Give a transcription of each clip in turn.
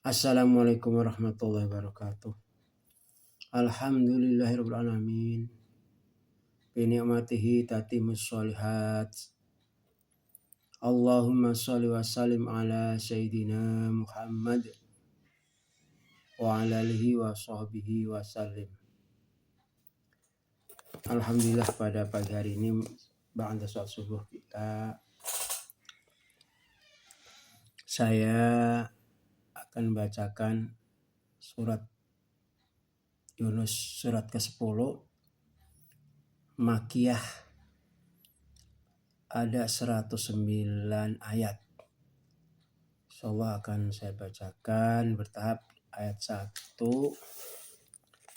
Assalamualaikum warahmatullahi wabarakatuh. Alhamdulillahirabbil alamin. Bi ni'matihi tatimmus sholihat. Allahumma sholli wa sallim ala sayyidina Muhammad wa ala alihi wa sahbihi wa sallim. Alhamdulillah, pada pagi hari ini ba'da sholat subuh saya akan bacakan surat Yunus, surat ke-10 Makiyah, ada 109 ayat. Insyaallah akan saya bacakan bertahap ayat 1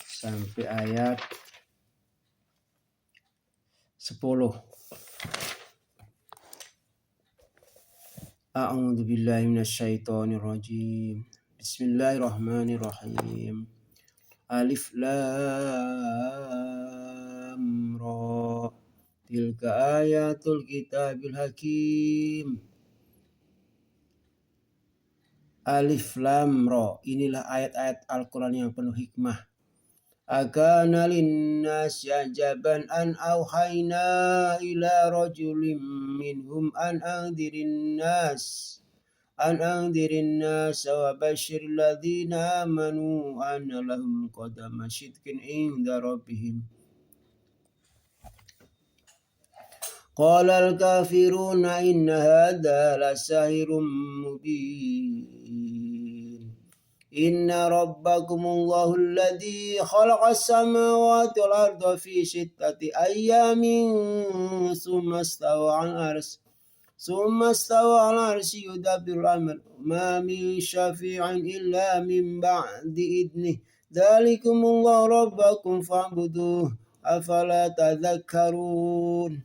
sampai ayat 10. A'udzu billahi minasyaitonir rajim. Bismillahirrahmanirrahim. Alif lam ra. Tilka ayatul kitabil hakim. Alif lam ra. Inilah ayat-ayat Al-Quran yang penuh hikmah. Akana linnas yajaban an auhayna ila rajulin minhum an andirin nas wa bashir ladhina amanu anna lahum qadama sidqin inda rabbihim. Qala al-kafiruna inna hadha lasahirun mubin. Inna rabbakumullahu alladhi khalaqas samawati wal arda fi sittati ayyamin thumma istawa 'alal arsy yudabbirul amr ma min syafi'in illa min ba'di idnih dzalikumullahu rabbakum fa'buduh afala tadhakkarun.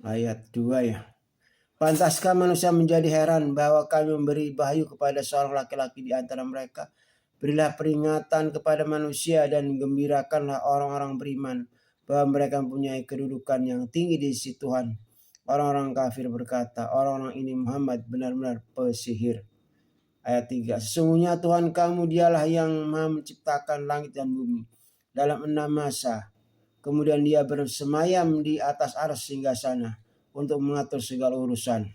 Ayat 2 ya. Pantaskah manusia menjadi heran bahwa kami memberi wahyu kepada seorang laki-laki di antara mereka? Berilah peringatan kepada manusia dan gembirakanlah orang-orang beriman bahwa mereka mempunyai kedudukan yang tinggi di sisi Tuhan. Orang-orang kafir berkata, orang-orang ini Muhammad benar-benar pesihir. Ayat 3. Sesungguhnya Tuhan kamu dialah yang Maha menciptakan langit dan bumi dalam 6 masa. Kemudian dia bersemayam di atas arsy singgasana untuk mengatur segala urusan.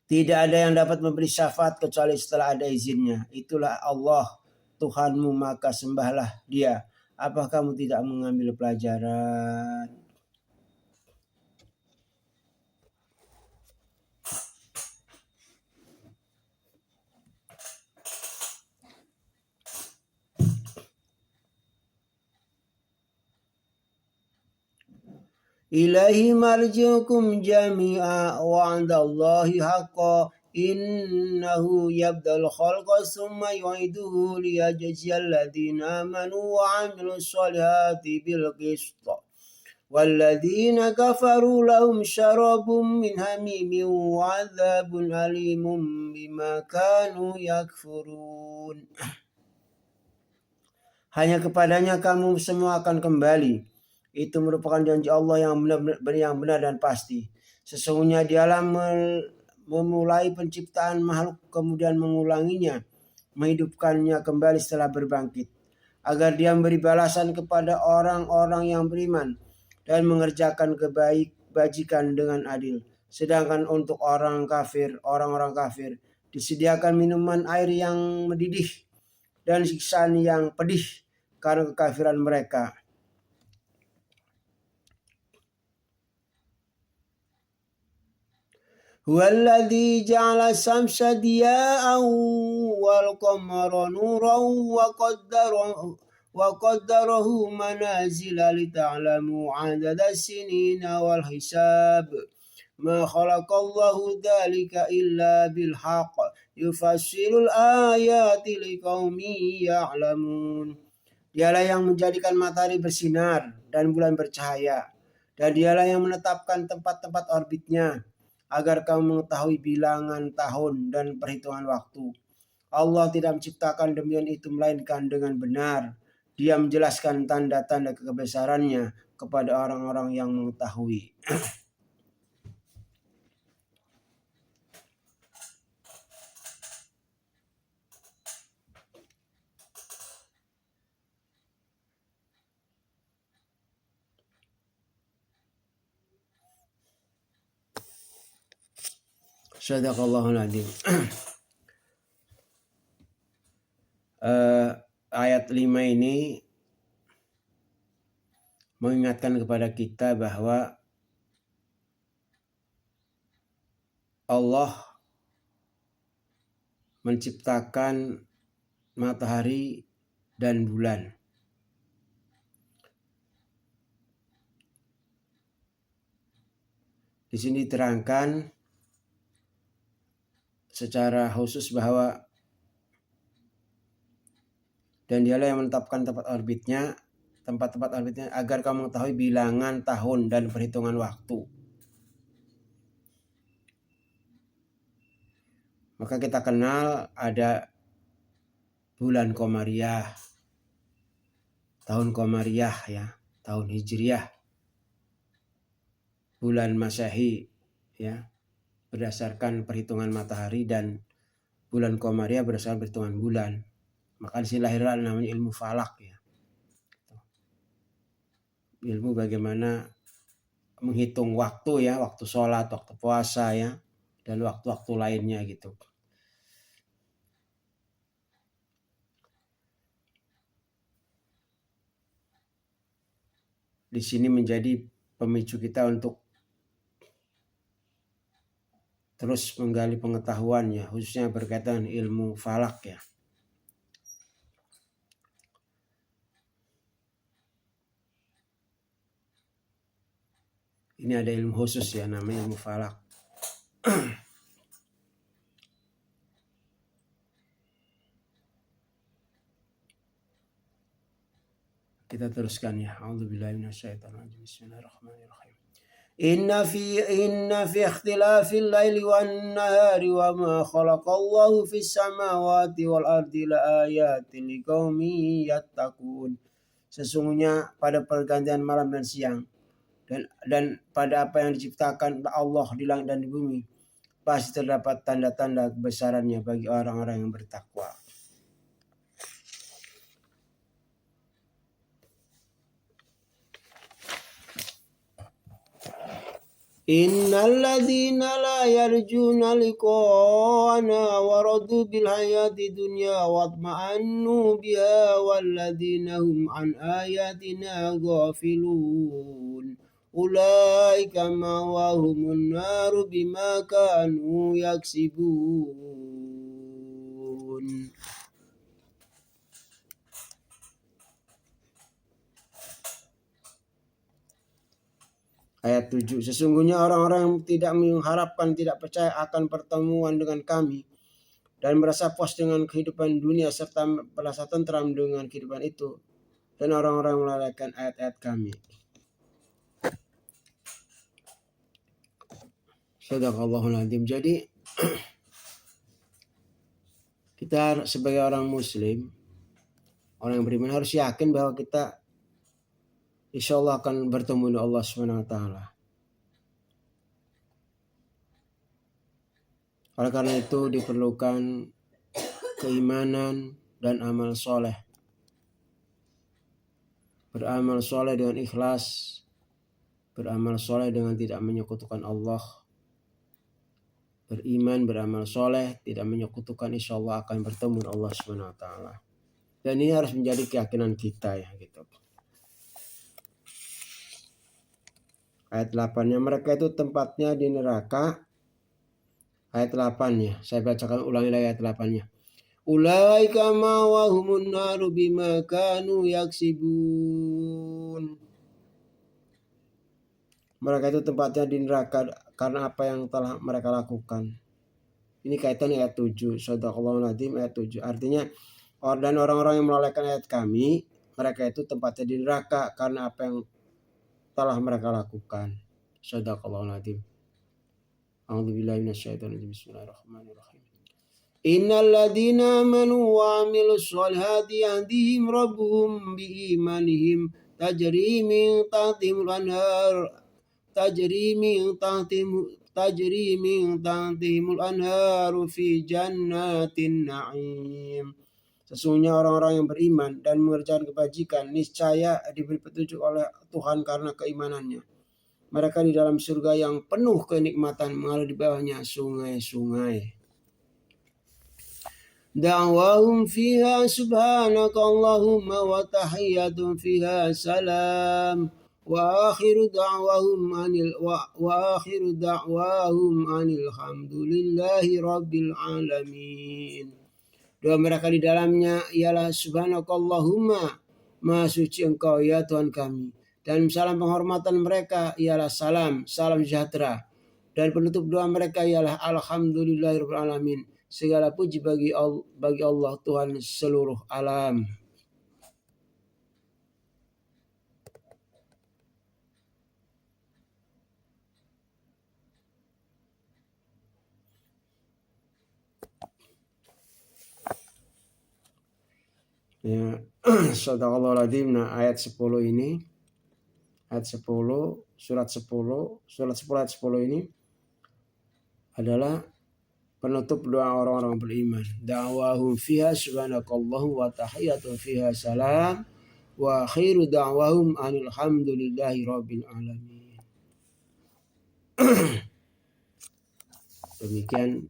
Tidak ada yang dapat memberi syafaat kecuali setelah ada izinnya. Itulah Allah Tuhanmu, maka sembahlah Dia. Apa kamu tidak mengambil pelajaran? Ilahi marji'ukum jami'a wa 'indallahi haqqan innahu yabda'ul khalqa tsumma yu'iduhu liyajziyal ladzina amanu wa 'amilus sholihati bil qist. Walladzina kafaru lahum syarabun min hamimin wa 'adzabun alimun bima kanu yakfurun. Hanya kepadanya kamu semua akan kembali. Itu merupakan janji Allah yang benar dan pasti. Sesungguhnya Dialah memulai penciptaan makhluk kemudian mengulanginya, menghidupkannya kembali setelah berbangkit, agar Dia memberi balasan kepada orang-orang yang beriman dan mengerjakan kebajikan dengan adil. Sedangkan untuk orang-orang kafir disediakan minuman air yang mendidih dan siksaan yang pedih karena kekafiran mereka. Huwallazi ja'ala samsa diya'an wal qamara nuran wa qaddarahu manazila lita'lamu 'adada sinina wal hisab. Ma khalaqallahu dzalika illa bil haqq yufassilul ayati liqaumin ya'lamun. Dialah yang menjadikan matahari bersinar dan bulan bercahaya, dan Dialah yang menetapkan tempat-tempat orbitnya agar kamu mengetahui bilangan tahun dan perhitungan waktu. Allah tidak menciptakan demikian itu melainkan dengan benar. Dia menjelaskan tanda-tanda kebesarannya kepada orang-orang yang mengetahui. Shadaqallahul adzim. Ayat 5 ini mengingatkan kepada kita bahwa Allah menciptakan matahari dan bulan. Di sini diterangkan secara khusus bahwa dan dialah yang menetapkan tempat-tempat orbitnya agar kamu mengetahui bilangan tahun dan perhitungan waktu. Maka kita kenal ada bulan Komariah, tahun Komariah ya, tahun Hijriah, bulan Masehi ya, berdasarkan perhitungan matahari, dan bulan Komariah berdasarkan perhitungan bulan. Maka di sini lahirlah namanya ilmu falak ya. Ilmu bagaimana menghitung waktu ya, waktu sholat, waktu puasa ya, dan waktu-waktu lainnya gitu. Di sini menjadi pemicu kita untuk terus menggali pengetahuannya, khususnya berkaitan ilmu falak ya. Ini ada ilmu khusus ya, namanya ilmu falak. Kita teruskan ya. A'udzubillahi minasyaitonirrajim. Bismillahirrahmanirrahim. Inna fi ikhtilafil laili wan nahari wa ma khalaqallahu fis samawati wal ardi la ayatin liqaumin yattaqun. Sesungguhnya pada pergantian malam dan siang dan pada apa yang diciptakan Allah di langit dan di bumi, pasti terdapat tanda-tanda kebesarannya bagi orang-orang yang bertakwa. Innal ladzina la yarjuna liqa'ana wa radu bil hayati dunya wa atma'annu biha wal ladzina hum an ayatina ghafilun ulaika ma'wahumun naru bima kanu yaksibun. Ayat 7. Sesungguhnya orang-orang yang tidak mengharapkan, tidak percaya akan pertemuan dengan kami dan merasa puas dengan kehidupan dunia serta merasa tentram dengan kehidupan itu, dan orang-orang yang melalaikan ayat-ayat kami. Shadaqallahul adzim. Jadi kita sebagai orang muslim, orang yang beriman, harus yakin bahwa kita insya Allah akan bertemu dengan Allah SWT. Oleh karena itu diperlukan keimanan dan amal soleh. Beramal soleh dengan ikhlas, beramal soleh dengan tidak menyekutukan Allah, beriman, beramal soleh, tidak menyekutukan, insya Allah akan bertemu dengan Allah SWT. Dan ini harus menjadi keyakinan kita ya gitu. Ayat 8-nya, mereka itu tempatnya di neraka. Ayat 8-nya, saya bacakan ulangi ayat 8-nya. Ulaika ma'wahumun naru bima kanu yaksibun. Mereka itu tempatnya di neraka karena apa yang telah mereka lakukan. Ini kaitan ayat 7. Shadaqallahul adzim ayat 7. Artinya, dan orang-orang yang melalaikan ayat kami, mereka itu tempatnya di neraka karena apa yang telah mereka lakukan. Shadaqallahul adzim. A'udzubillahi minasyaitonirrajim. Bismillahirrahmanirrahim. Innal ladzina amanu wa 'amilus sholihati yahdihim rabbuhum biimanihim tajri min tahtihimul anhar anharu fi jannatin na'im. Sesungguhnya orang-orang yang beriman dan mengerjakan kebajikan niscaya diberi petunjuk oleh Tuhan karena keimanannya. mereka di dalam surga yang penuh kenikmatan, mengalir di bawahnya sungai-sungai. Da'wahum fiha subhanaka Allahumma wa tahiyyatun fiha salam wa akhiru da'wahum anil hamdulillahi rabbil alamin. Doa mereka di dalamnya ialah subhanakallahumma, maha suci engkau ya Tuhan kami. Dan salam penghormatan mereka ialah salam sejahtera. Dan penutup doa mereka ialah alhamdulillahirabbil alamin. Segala puji bagi Allah Tuhan seluruh alam. Ya, Sadaqallahul Adzim. Nah, ayat 10 ini, ayat 10, surat 10 ayat 10 ini adalah penutup doa orang-orang beriman. Da'wahum fiha subhanakallahu wa tahiyyatun fiha salam wa akhiru da'wahum anil hamdulillahi rabbil alamin. Demikian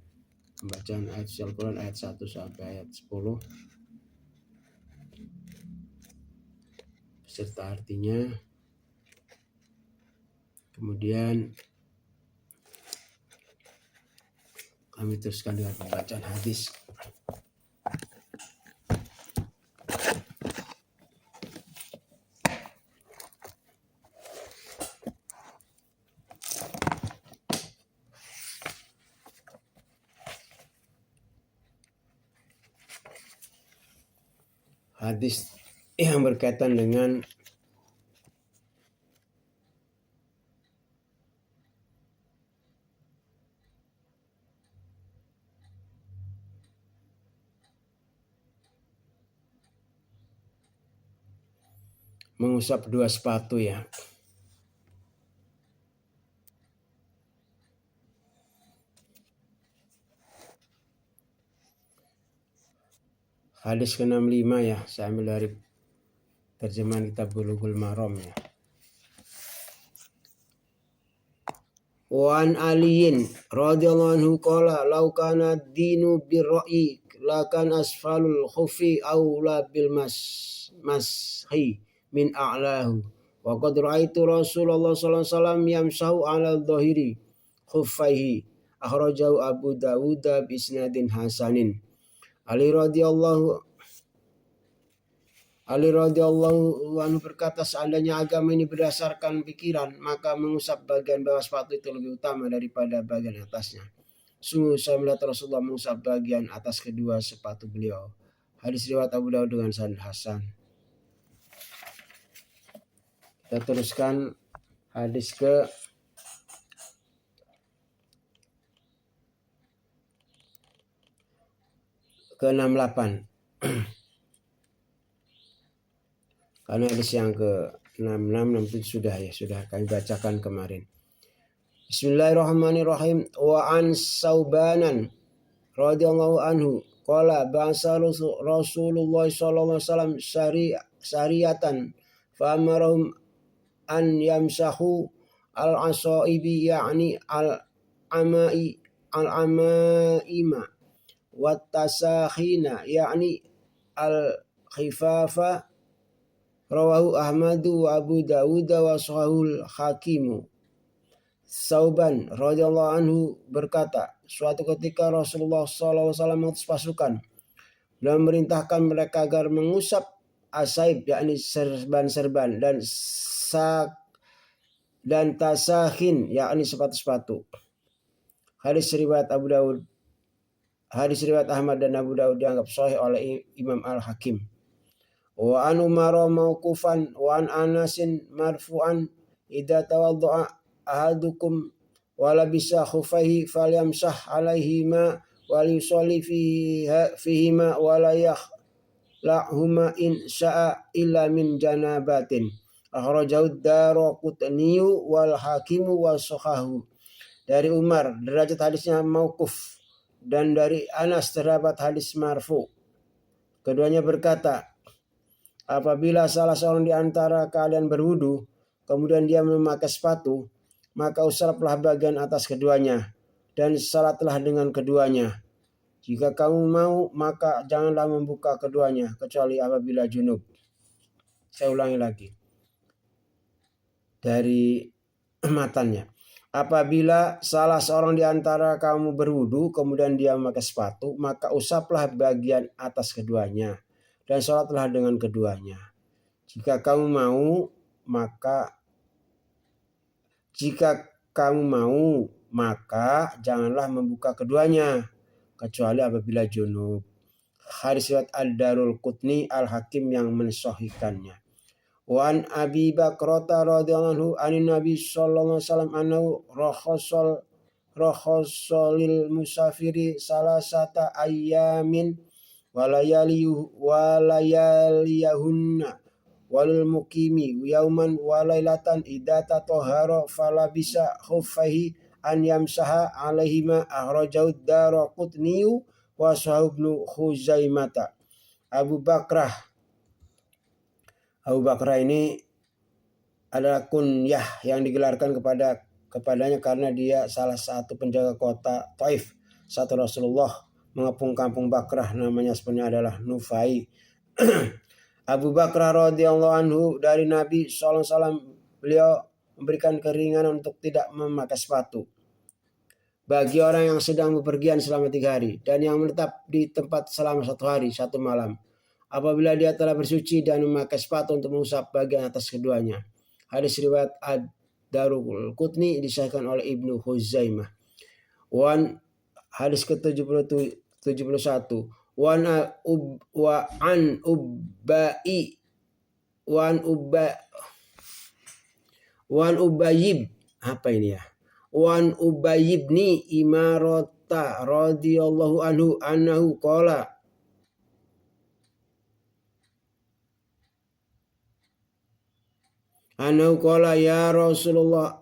pembacaan ayat Al-Quran ayat 1 sampai ayat 10 beserta artinya. Kemudian kami teruskan dengan pembacaan hadis. Hadis yang berkaitan dengan mengusap dua sepatu ya. Hadis ke-65 ya, saya ambil dari terjemahan kitab Bulughul Maram ya. Wa an Aliyin radhiyallahu anhu qala law kana ad-dinu bir-ra'yi lakan asfalul khufi aula bil mashi min a'lahu wa qad ra'aitu Rasulullah sallallahu alaihi wasallam yamsahu 'ala dhahiri khuffaihi akhrajahu Abu Dawud bi isnadin hasanin. Ali radhiyallahu anhu berkata, seandainya agama ini berdasarkan pikiran, maka mengusap bagian bawah sepatu itu lebih utama daripada bagian atasnya. Sungguh saya melihat Rasulullah mengusap bagian atas kedua sepatu beliau. Hadis riwayat Abu Dawud dengan sanad hasan. Kita teruskan hadis ke-68. Karena hadis yang ke-66 sudah kami bacakan kemarin. Bismillahirrahmanirrahim. Wa an Saubanan radhiyallahu anhu qala ba'sa Rasulullah sallallahu alaihi wasallam syariatan fa amarahum an yamsahu al-asaibi ya'ni al-amaima wa tasakhina ya'ni al-khifafa. Rawahu Ahmadu wa Abu Dawud wa Sahihul Hakimu. Sauban radhiyallahu anhu berkata, suatu ketika Rasulullah SAW mengutus pasukan. Beliau memerintahkan mereka agar mengusap asaib, yakni serban-serban, dan tasakhin, yakni sepatu-sepatu. Hadis riwayat Ahmad dan Abu Dawud dianggap sahih oleh Imam Al-Hakim. Wa an Umar mauqufan wa an Anasin marfu'an idza tawadda'a ahadukum wa labisa khufaihi falyamsah alaihima wa yusalli fihima wa la yakhla'huma in sya'a illa min janabatin. Akhrajahu Daraqutni wal Hakimu wa sahahu. Dari Umar derajat hadisnya mauquf dan dari Anas terdapat hadis marfu. Keduanya berkata, apabila salah seorang di antara kalian berwudu, kemudian dia memakai sepatu, maka usaplah bagian atas keduanya, dan salatlah dengan keduanya. Jika kamu mau, maka janganlah membuka keduanya, kecuali apabila junub. Saya ulangi lagi dari matannya. Apabila salah seorang di antara kamu berwudu, kemudian dia memakai sepatu, maka usaplah bagian atas keduanya, dan sholatlah dengan keduanya. Jika kamu mau, maka janganlah membuka keduanya, kecuali apabila junub. Hadis riwayat Ad-Daraqutni, Al-Hakim yang mensahihkannya. Wa an Abi Bakrata radhiyallahu anhu anin Nabi sallallahu alaihi wasallam annahu rakhasalil musafiri salasata ayyamin walayaliyahunna walil muqimi yauman walailatan idza tatahhara falabisa khuffaihi an yamsaha alaihima akhrajahu Daraqutni wa Sahih Ibnu Khuzaimah. Abu Bakrah ini adalah kunyah yang digelarkan kepadanya karena dia salah satu penjaga kota Taif saat Rasulullah mengepung kampung Bakrah, namanya sebenarnya adalah Nufai. Abu Bakrah radhiyallahu anhu dari Nabi SAW, beliau memberikan keringanan untuk tidak memakai sepatu bagi orang yang sedang bepergian selama 3 hari dan yang menetap di tempat selama 1 hari 1 malam, apabila dia telah bersuci dan memakai sepatu untuk mengusap bagian atas keduanya. Hadis riwayat Ad-Daraqutni disahkan oleh Ibnu Khuzaimah. Hadis ke-71. Wa an Ubayyib apa ini ya? Wan Ubayyibni Imarata radhiyallahu anhu annahu qala ya Rasulullah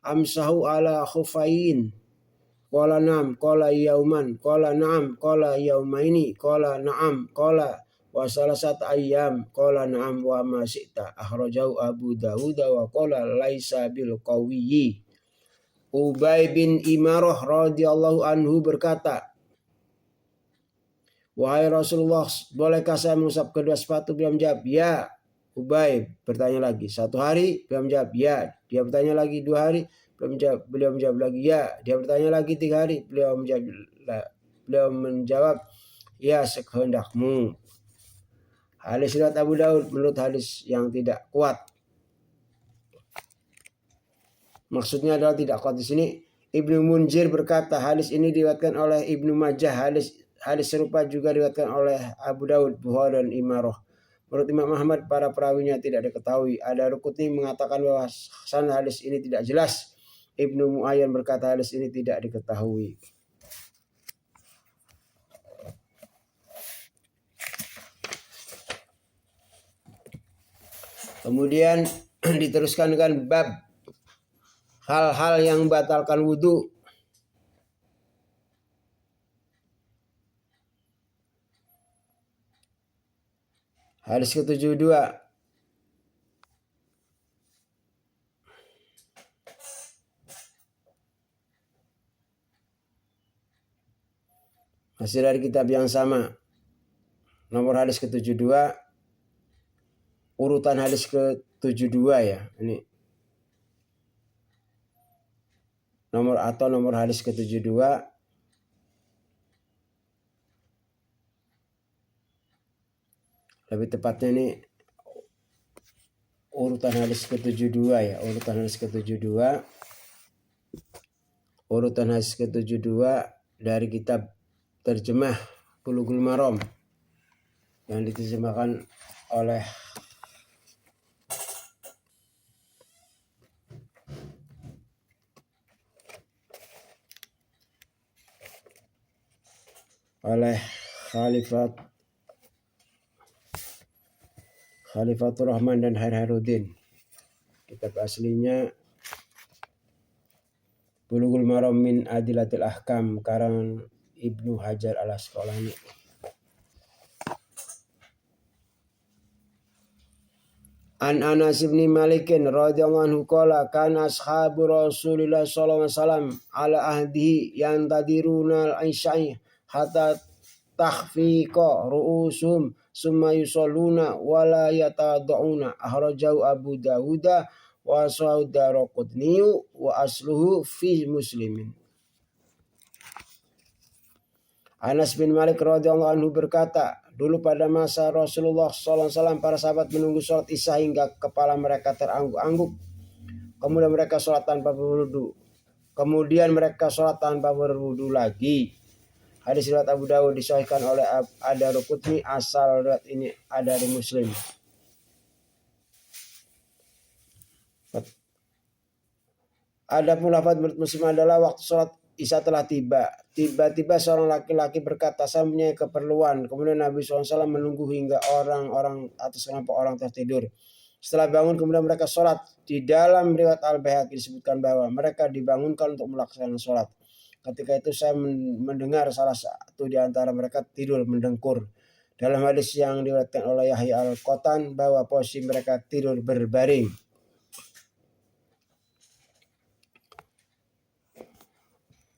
amsahu ala khufain qala na'am qala yauman qala na'am qala yaumaini qala na'am qala wa salasat ayyam qala na'am wa ma syi'ta akhrajahu Abu Dawud wa qala laisa bil qawiyyi. Ubay bin Imarah radhiyallahu anhu berkata, wahai Rasulullah, bolehkah saya mengusap kedua sepatu? Beliau menjawab, ya. Ubay bertanya lagi, 1 hari? Beliau menjawab, ya. Dia bertanya lagi 2 hari? Beliau menjawab lagi, ya. Dia bertanya lagi 3 hari? Beliau menjawab, ya, sekehendakmu. Hadis riwayat Abu Daud menurut hadis yang tidak kuat. Maksudnya adalah tidak kuat di sini. Ibnu Munzir berkata, hadis ini diriwayatkan oleh Ibnu Majah. Hadis serupa juga diriwayatkan oleh Abu Daud, Bukhari dan Imarah. Menurut Imam Ahmad, para perawinya tidak diketahui. Ad-Daraqutni mengatakan bahwa sanad hadis ini tidak jelas. Ibnu Muayyan berkata hadis ini tidak diketahui. Kemudian diteruskan dengan bab hal-hal yang membatalkan wudu. Hadis ke-72. Masih dari kitab yang sama. Nomor hadis ke-72. Urutan hadis ke-72 ya. Ini. Nomor hadis ke-72. Lebih tepatnya ini urutan hadis ke-72 ya. Urutan hadis ke-72 dari kitab terjemah Bulughul Maram yang diterjemahkan oleh Khalifatur Rahman dan Harudin. Kitab aslinya Bulughul Maram min Adillatil Ahkam karangan Ibnu Hajar Al-Asqalani. An Anas bin Malik radhiyallahu anhu qala kana ashabu Rasulillah sallallahu alaihi wasallam ala ahdihi yantadiruna al-isya'i hatta takhfiqa ru'usum summa yusalluna wala yatad'una akhrajahu Abu Dawud wa Daraqutni wa asluhu fi Muslimin. Anas bin Malik radhiyallahu anhu berkata, dulu pada masa Rasulullah SAW para sahabat menunggu sholat isya hingga kepala mereka terangguk-angguk. Kemudian mereka sholat tanpa berwudu. Kemudian mereka sholat tanpa berwudu lagi. Hadis riwayat Abu Dawud disahihkan oleh Ad-Daraqutni, asal riwayat ini ada di Muslim. Adapun lafaz Muslim adalah waktu sholat isya telah tiba. Tiba-tiba seorang laki-laki berkata, saya mempunyai keperluan. Kemudian Nabi SAW menunggu hingga orang-orang atau sekelompok orang tertidur. Setelah bangun kemudian mereka sholat. Di dalam riwayat Al-Baihaqi disebutkan bahwa mereka dibangunkan untuk melaksanakan sholat. Ketika itu saya mendengar salah satu di antara mereka tidur mendengkur. Dalam hadis yang diriwayatkan oleh Yahya Al-Qattan bahwa posisi mereka tidur berbaring.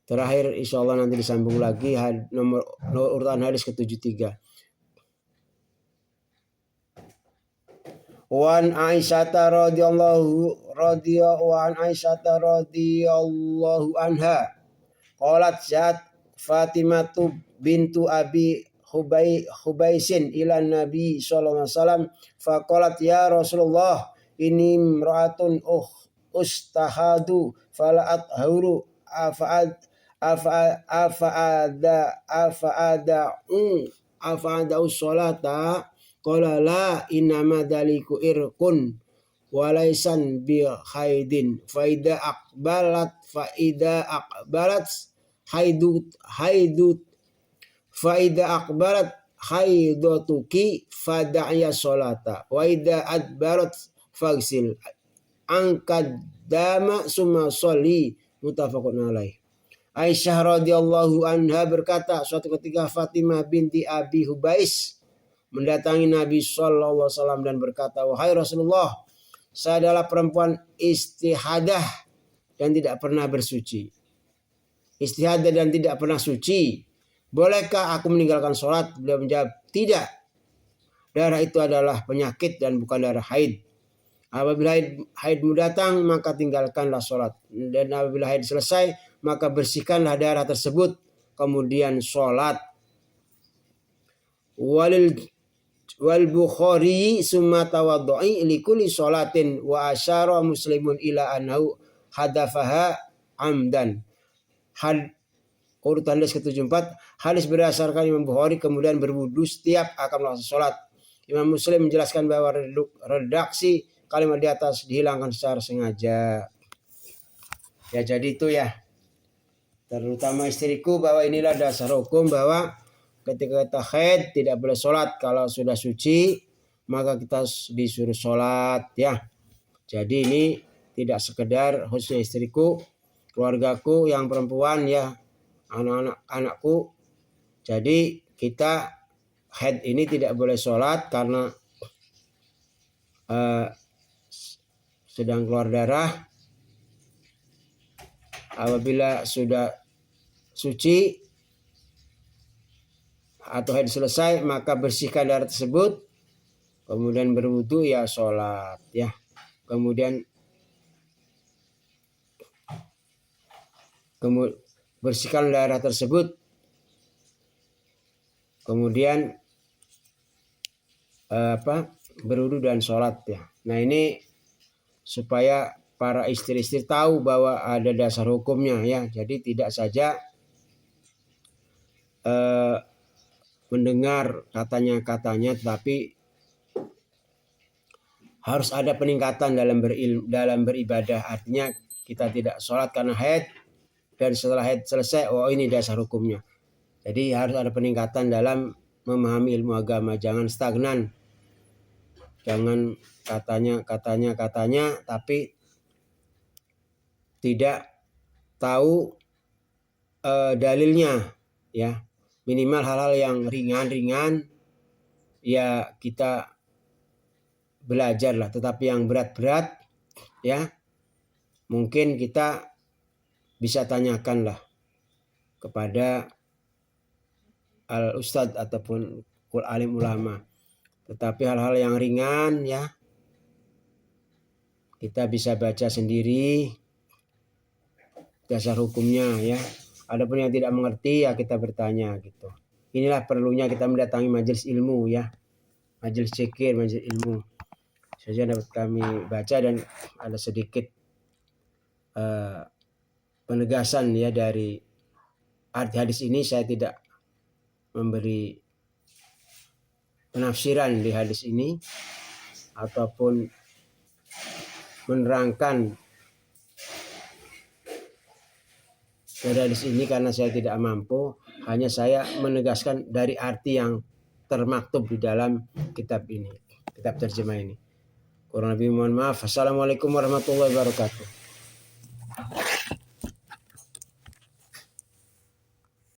Terakhir insya Allah nanti disambung lagi nomor urutan hadis ke-73. Wan Aisyah radhiyallahu anha qalat ja'at Fatimah bintu Abi Hubaisin ila Nabi sallallahu alaihi wasallam faqalat ya Rasulullah inni imra'atun ustahadu fala athuru afa'ada'u sholata qala la innama dzaliku irqun walaisan bi haidin faida aqbalat haidatuki fada'ya sholata wa idza adbarat fagsil angkad dama summa sholli, muttafaqun alaih. Aisyah radhiyallahu anha berkata, suatu ketika Fatimah binti Abi Hubais mendatangi Nabi sallallahu alaihi wasallam dan berkata, wahai Rasulullah, saya adalah perempuan istihadah dan tidak pernah bersuci. Istihadah dan tidak pernah suci. Bolehkah aku meninggalkan sholat? Beliau menjawab, tidak. Darah itu adalah penyakit dan bukan darah haid. Apabila haidmu datang, maka tinggalkanlah sholat. Dan apabila haid selesai, maka bersihkanlah darah tersebut, kemudian sholat. Wal Bukhari summa tawaddu'i likulli sholatin wa asyara Muslimun ila anhu hadafaha amdan. Urutan hadis ke-74, hadis berdasarkan Imam Bukhari kemudian berwudu setiap akan melaksanakan sholat. Imam Muslim menjelaskan bahwa redaksi kalimat di atas dihilangkan secara sengaja. Ya jadi itu ya, terutama istriku, bahwa inilah dasar hukum bahwa ketika kita haid tidak boleh sholat. Kalau sudah suci maka kita disuruh sholat ya. Jadi ini tidak sekedar khususnya istriku, keluargaku yang perempuan ya, anak-anakku. Jadi kita haid ini tidak boleh sholat karena sedang keluar darah. Apabila sudah suci atau haid selesai, maka bersihkan darah tersebut, kemudian berwudu ya sholat ya. Kemudian bersihkan darah tersebut, kemudian berwudu dan sholat ya. Nah ini supaya para istri-istri tahu bahwa ada dasar hukumnya ya. Jadi tidak saja mendengar katanya, tapi harus ada peningkatan dalam beribadah. Artinya kita tidak sholat karena haid, dan setelah haid selesai, oh ini dasar hukumnya. Jadi harus ada peningkatan dalam memahami ilmu agama. Jangan stagnan, jangan katanya, tapi tidak tahu dalilnya ya. Minimal hal-hal yang ringan-ringan ya kita belajar lah. Tetapi yang berat-berat ya mungkin kita bisa tanyakan lah kepada al ustadz ataupun alim ulama. Tetapi hal-hal yang ringan ya kita bisa baca sendiri dasar hukumnya ya. Adapun yang tidak mengerti ya kita bertanya gitu. Inilah perlunya kita mendatangi majelis ilmu ya. Majelis zikir, majelis ilmu. Saja dapat kami baca dan ada sedikit penegasan ya dari arti hadis ini. Saya tidak memberi penafsiran di hadis ini ataupun menerangkan dari hadis ini karena saya tidak mampu. Hanya saya menegaskan dari arti yang termaktub di dalam kitab ini, kitab terjemah ini. Kurang lebih mohon maaf. Assalamualaikum warahmatullahi wabarakatuh.